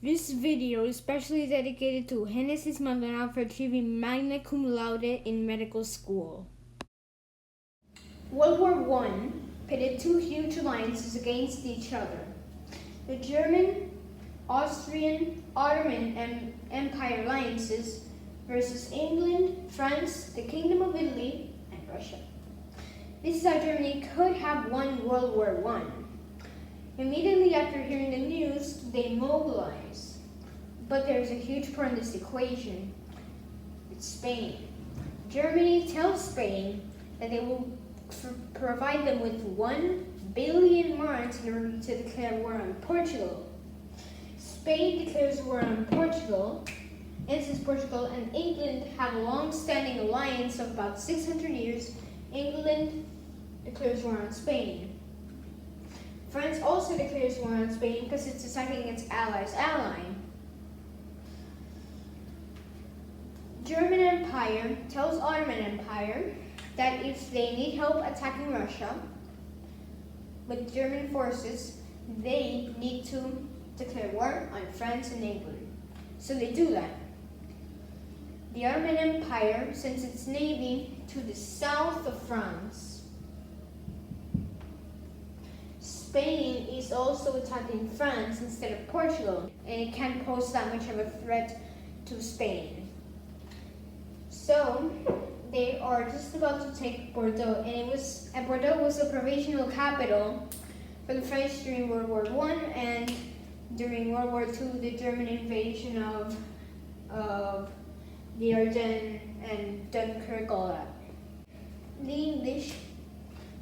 This video is specially dedicated to Genesis Maldonado for achieving magna cum laude in medical school. World War I pitted two huge alliances against each other. The German, Austrian, Ottoman Empire alliances versus England, France, the Kingdom of Italy, and Russia. This is how Germany could have won World War I. Immediately after hearing the news, they mobilized. But there's a huge part in this equation. It's Spain. Germany tells Spain that they will provide them with 1 billion marks in order to declare war on Portugal. Spain declares war on Portugal, and since Portugal and England have a long-standing alliance of about 600 years, England declares war on Spain. France also declares war on Spain because it's attacking its allies' ally. German Empire tells Ottoman Empire that if they need help attacking Russia with German forces, they need to declare war on France and England. So they do that. The Ottoman Empire sends its navy to the south of France. Spain is also attacking France instead of Portugal, and it can't pose that much of a threat to Spain. So they are just about to take Bordeaux, and Bordeaux was a provisional capital for the French during World War I, and during World War II, the German invasion of the Ardennes and Dunkirk, all that. The English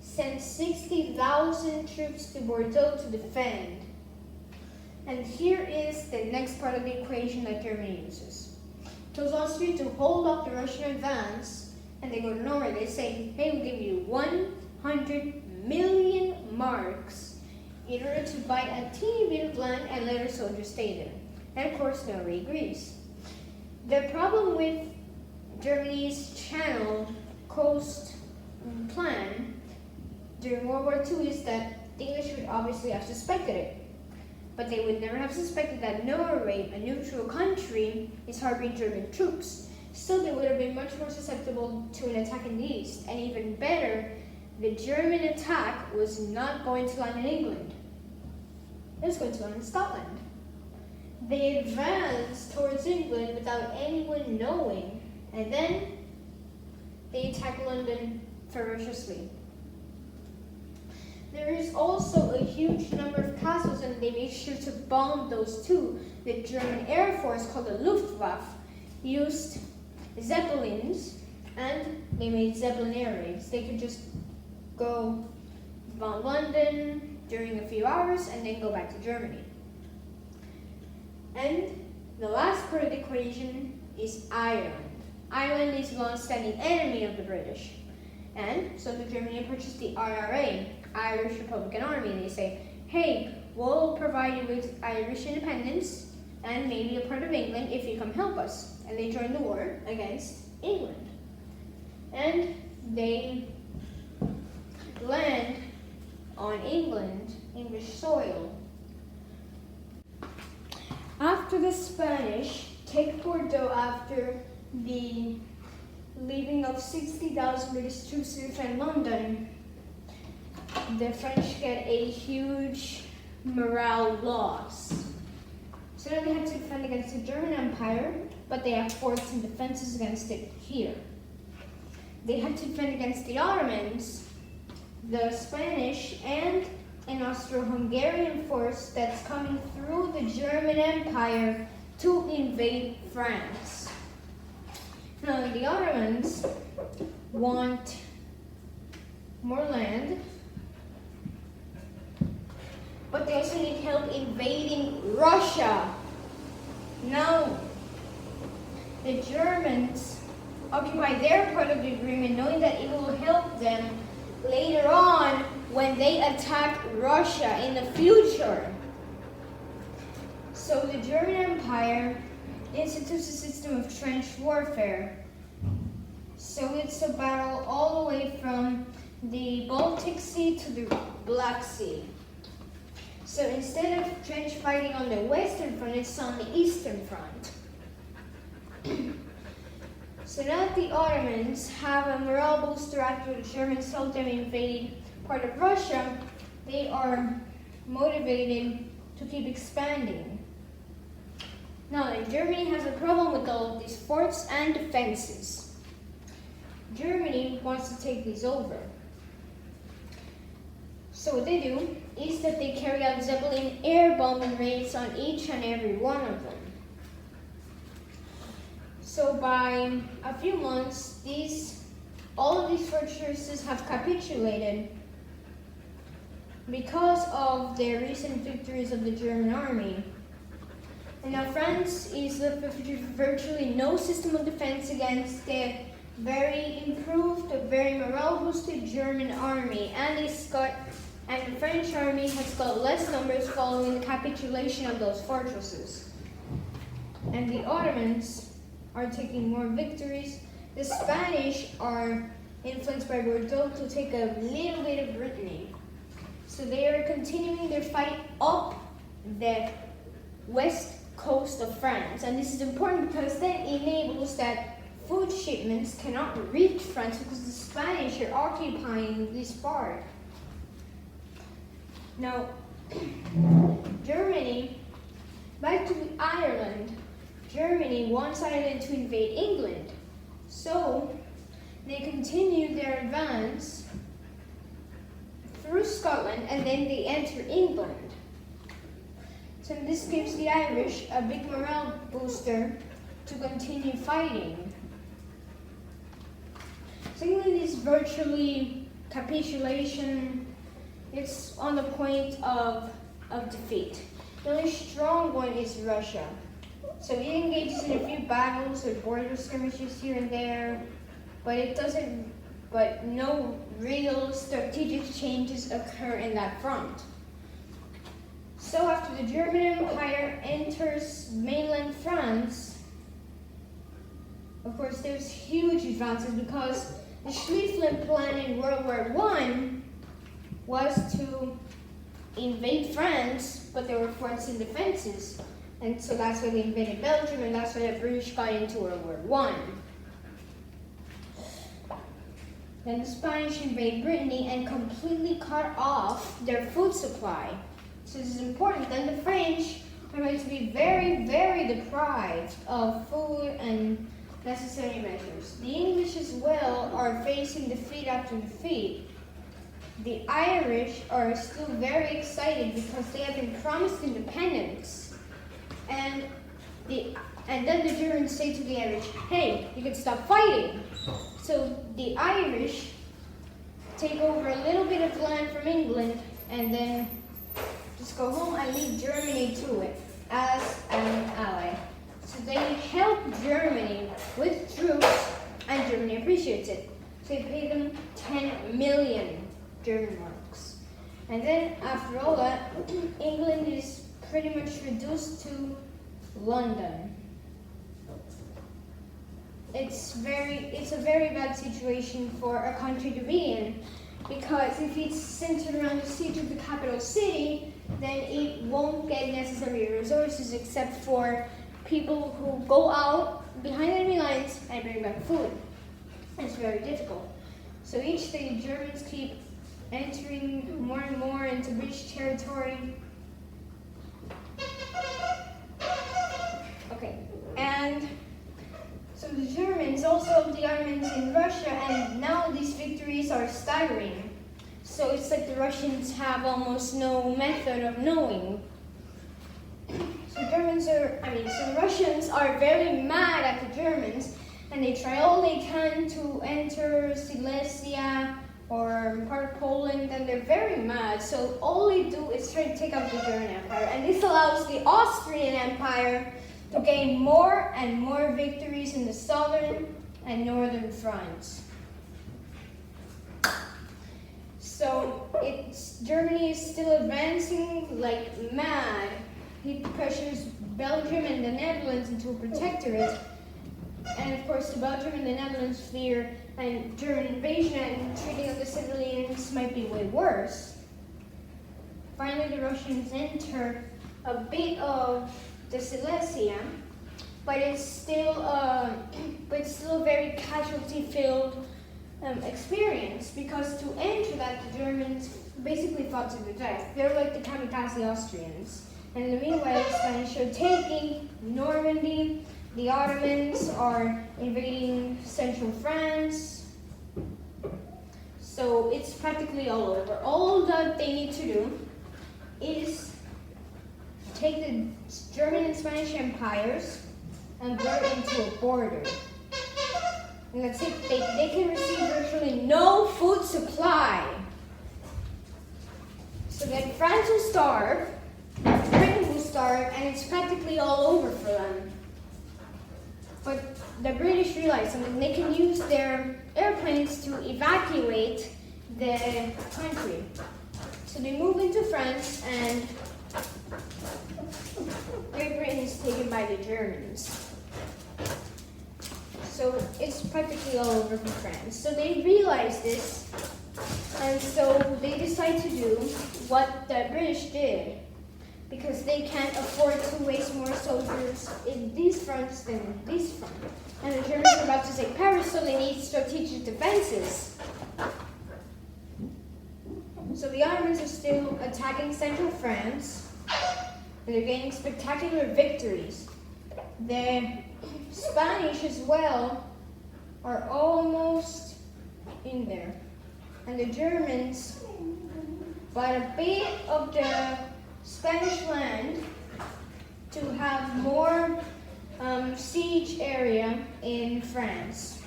sent 60,000 troops to Bordeaux to defend. And here is the next part of the equation that Germany uses. It tells Austria to hold off the Russian advance, and they go to Norway. They say, hey, we'll give you 100 million marks in order to buy a teeny bit of land and let our soldiers stay there. And of course, Norway agrees. The problem with Germany's Channel Coast plan during World War II is that the English would obviously have suspected it. But they would never have suspected that Norway, a neutral country, is harboring German troops. So they would have been much more susceptible to an attack in the east. And even better, the German attack was not going to land in England. It was going to land in Scotland. They advanced towards England without anyone knowing. And then they attacked London ferociously. There is also a huge number of castles, and they made sure to bomb those too. The German Air Force, called the Luftwaffe, used Zeppelins, and they made Zeppelin air raids. They could just go bomb London during a few hours and then go back to Germany. And the last part of the equation is Ireland. Ireland is a long-standing enemy of the British. And so the Germany approaches the IRA, Irish Republican Army, and they say, hey, we'll provide you with Irish independence and maybe a part of England if you come help us. And they join the war against England. And they land on English soil. After the Spanish take Bordeaux after the leaving of 60,000 British troops to defend London, the French get a huge morale loss. So now they have to defend against the German Empire, but they have forts and defenses against it here. They have to defend against the Ottomans, the Spanish, and an Austro-Hungarian force that's coming through the German Empire to invade France. Now, the Ottomans want more land, but they also need help invading Russia. Now, the Germans occupy their part of the agreement, knowing that it will help them later on when they attack Russia in the future. So the German Empire institutes a system of trench warfare. So it's a battle all the way from the Baltic Sea to the Black Sea. So instead of trench fighting on the Western Front, it's on the Eastern Front. So now that the Ottomans have a morale booster after the Germans helped them invade part of Russia, they are motivated to keep expanding. Now, Germany has a problem with all of these forts and defenses. Germany wants to take these over. So what they do is that they carry out Zeppelin air bombing raids on each and every one of them. So by a few months, all of these fortresses have capitulated because of the recent victories of the German army. And now France is left with virtually no system of defense against the very improved, very morale-boosted German army, and the French army has got less numbers following the capitulation of those fortresses. And the Ottomans are taking more victories. The Spanish are influenced by Bordeaux to take a little bit of Brittany. So they are continuing their fight up the west coast of France. And this is important because then it enables that food shipments cannot reach France because the Spanish are occupying this part. Now, Germany, back to Ireland. Germany wants Ireland to invade England. So they continue their advance through Scotland and then they enter England. So this gives the Irish a big morale booster to continue fighting. So England is virtually capitulation. It's on the point of defeat. The only strong one is Russia. So it engages in a few battles or border skirmishes here and there, but no real strategic changes occur in that front. So after the German Empire enters mainland France, of course there's huge advances because the Schlieffen Plan in World War I was to invade France, but there were forts and defenses. And so that's why they invaded Belgium, and that's why the British got into World War I. Then the Spanish invade Brittany and completely cut off their food supply. So this is important. Then the French are going to be very, very deprived of food and necessary measures. The English as well are facing defeat after defeat. The Irish are still very excited because they have been promised independence. And then the Germans say to the Irish, hey, you can stop fighting. So the Irish take over a little bit of land from England and then just go home and leave Germany to it as an ally. So they help Germany with troops and Germany appreciates it. So they pay them 10 million German marks. And then after all that, England is pretty much reduced to London. It's a very bad situation for a country to be in, because if it's centered around the siege of the capital city, then it won't get necessary resources except for people who go out behind enemy lines and bring back food. It's very difficult. So each day the Germans keep entering more and more into British territory. Okay, and so the Germans also helped the Ottomans in Russia, and now these victories are staggering. So it's like the Russians have almost no method of knowing. So the Russians are very mad at the Germans, and they try all they can to enter Silesia or part of Poland, and they're very mad. So all they do is try to take out the German Empire, and this allows the Austrian Empire to gain more and more victories in the southern and northern fronts. So Germany is still advancing like mad. He pressures Belgium and the Netherlands into a protectorate. And of course, the Belgium and the Netherlands fear and German invasion and treating of the civilians might be way worse. finally the Russians enter a bit of the Silesia, but it's still a very casualty-filled experience, because to enter that, the Germans basically fought to the death. They're like the kamikaze Austrians. And in the meanwhile, the Spanish are taking Normandy, the Ottomans are invading central France. So it's practically all over. All that they need to do is take the German and Spanish empires and blur into a border. And that's it. They can receive virtually no food supply. So then France will starve, Britain will starve, and it's practically all over for them. But the British realize something. They can use their airplanes to evacuate the country. So they move into France, and Great Britain is taken by the Germans. So it's practically all over for France. So they realize this, and so they decide to do what the British did, because they can't afford to waste more soldiers in these fronts than in these fronts. And the Germans are about to take Paris, so they need strategic defenses. So the Ottomans are still attacking central France, and they're gaining spectacular victories. The Spanish as well are almost in there. And the Germans bought a bit of the Spanish land to have more siege area in France.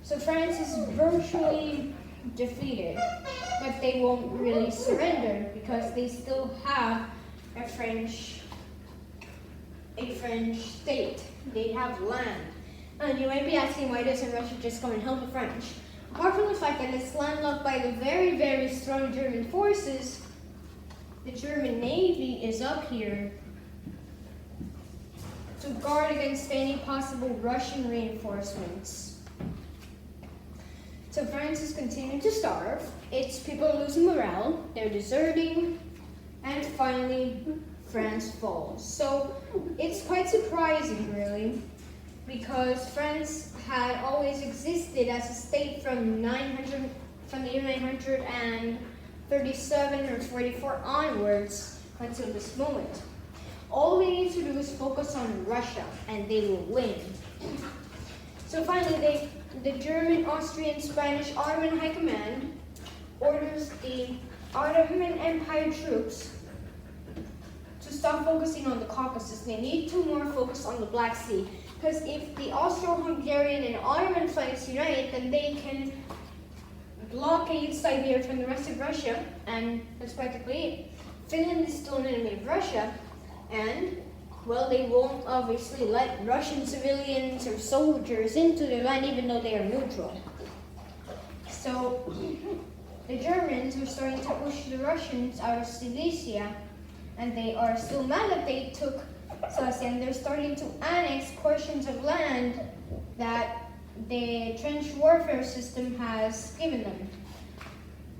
So France is virtually defeated, but they won't really surrender because they still have a French state. They have land. And you might be asking, why doesn't Russia just come and help the French? Apart from the fact that it's landlocked by the very, very strong German forces, the German Navy is up here to guard against any possible Russian reinforcements. So France is continuing to starve. Its people are losing morale, they're deserting, and finally France falls. So it's quite surprising, really, because France had always existed as a state from the year 937 or 44 onwards until this moment. All they need to do is focus on Russia, and they will win. So finally, the German, Austrian, Spanish, Ottoman High Command orders the Ottoman Empire troops to stop focusing on the Caucasus. They need to more focus on the Black Sea. Because if the Austro-Hungarian and Ottoman flanks unite, then they can blockade Siberia from the rest of Russia, and that's practically it. Finland is still an enemy of Russia, and, well, they won't obviously let Russian civilians or soldiers into their land even though they are neutral. So the Germans are starting to push the Russians out of Silesia, and they are still mad that they took Silesia, and they're starting to annex portions of land that the trench warfare system has given them.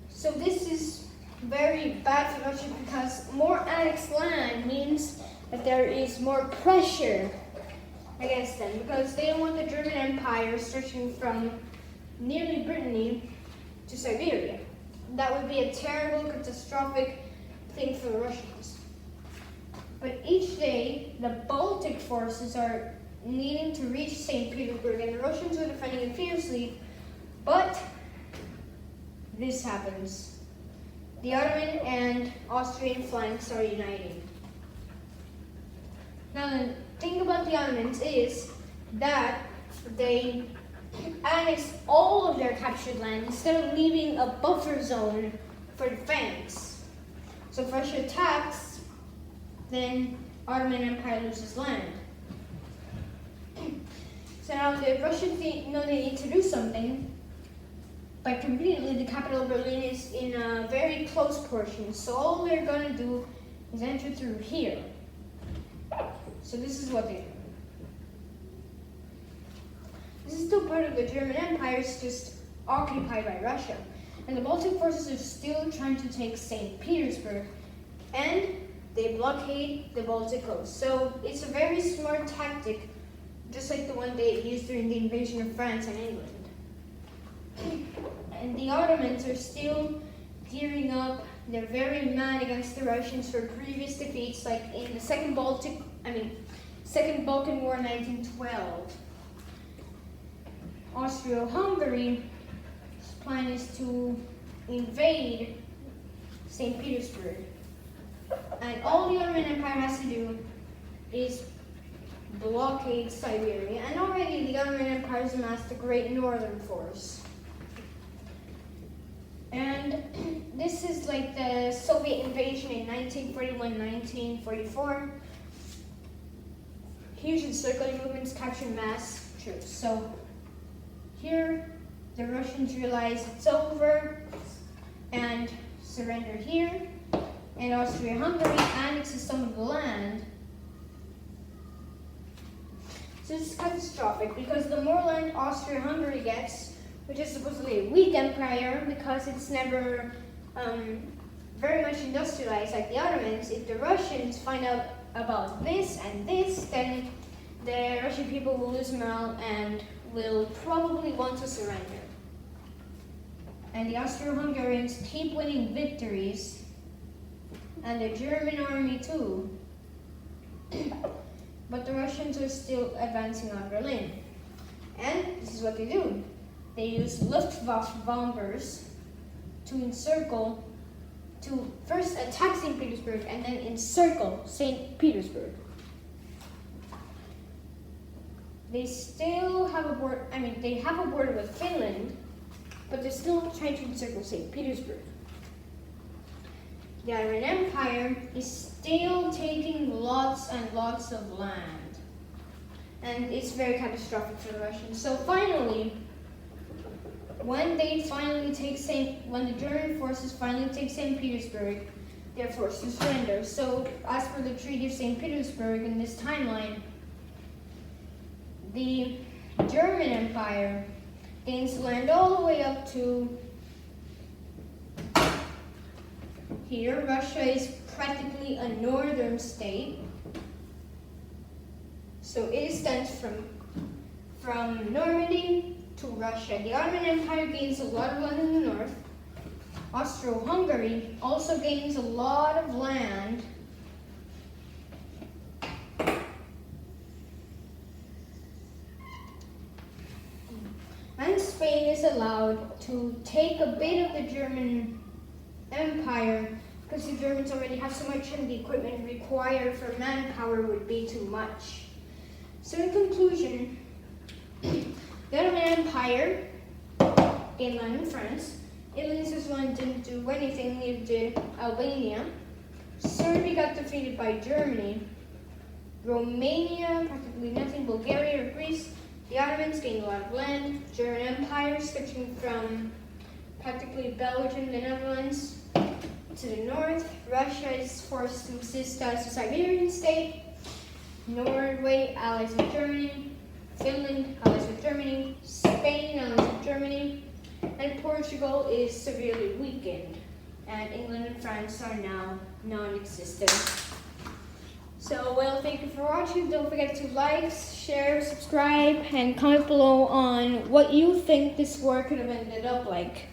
So this is very bad for Russia, because more annexed land means that there is more pressure against them, because they don't want the German Empire stretching from nearly Brittany to Siberia. That would be a terrible, catastrophic thing for the Russians. But each day, the Baltic forces are needing to reach St. Petersburg, and the Russians are defending it fiercely, but this happens. The Ottoman and Austrian flanks are uniting. Now, the thing about the Ottomans is that they annexed all of their captured land instead of leaving a buffer zone for defense. So if Russia attacks, then Ottoman Empire loses land. So now the Russians know they need to do something, but conveniently the capital Berlin is in a very close portion, so all they're going to do is enter through here. So this is what they do. This is still part of the German Empire, it's just occupied by Russia. and the Baltic forces are still trying to take St. Petersburg, and they blockade the Baltic coast. So it's a very smart tactic, just like the one they used during the invasion of France and England. And the Ottomans are still gearing up. They're very mad against the Russians for previous defeats, like in the Second Balkan War in 1912. Austro-Hungary's plan is to invade St. Petersburg. And all the Ottoman Empire has to do is blockade Siberia. And already the Ottoman Empire has amassed a great northern force. And this is like the Soviet invasion in 1941-1944. Huge encircling movements captured mass troops. So here, the Russians realize it's over and surrender here. And Austria-Hungary annexes some of the land. So this is catastrophic because the more land Austria-Hungary gets, which is supposedly a weak empire because it's never very much industrialized like the Ottomans, if the Russians find out about this and this, then the Russian people will lose morale and will probably want to surrender. And the Austro-Hungarians keep winning victories, and the German army too. But the Russians are still advancing on Berlin. And this is what they do. They use Luftwaffe bombers to encircle, to first attack St. Petersburg and then encircle St. Petersburg. They still have a border, they have a border with Finland, but they're still trying to encircle St. Petersburg. The Ottoman Empire is still taking lots and lots of land. And it's very catastrophic for the Russians. So finally, when the German forces finally take St. Petersburg, they're forced to surrender. So as per the Treaty of St. Petersburg in this timeline, the German Empire gains land all the way up to here. Russia is practically a northern state. So it extends from Normandy to Russia. The Ottoman Empire gains a lot of land in the north. Austro-Hungary also gains a lot of land. And Spain is allowed to take a bit of the German Empire because the Germans already have so much and the equipment required for manpower would be too much. So in conclusion, the Ottoman Empire gained land in France. Italy and Switzerland didn't do anything, neither did Albania. Serbia got defeated by Germany. Romania, practically nothing. Bulgaria or Greece. The Ottomans gained a lot of land. German Empire switching from practically Belgium, the Netherlands, to the north. Russia is forced to exist as a Siberian state. Norway allies with Germany. Finland allies with Germany. Spain allies with Germany. And Portugal is severely weakened. And England and France are now non-existent. So, well, thank you for watching. Don't forget to like, share, subscribe, and comment below on what you think this war could have ended up like.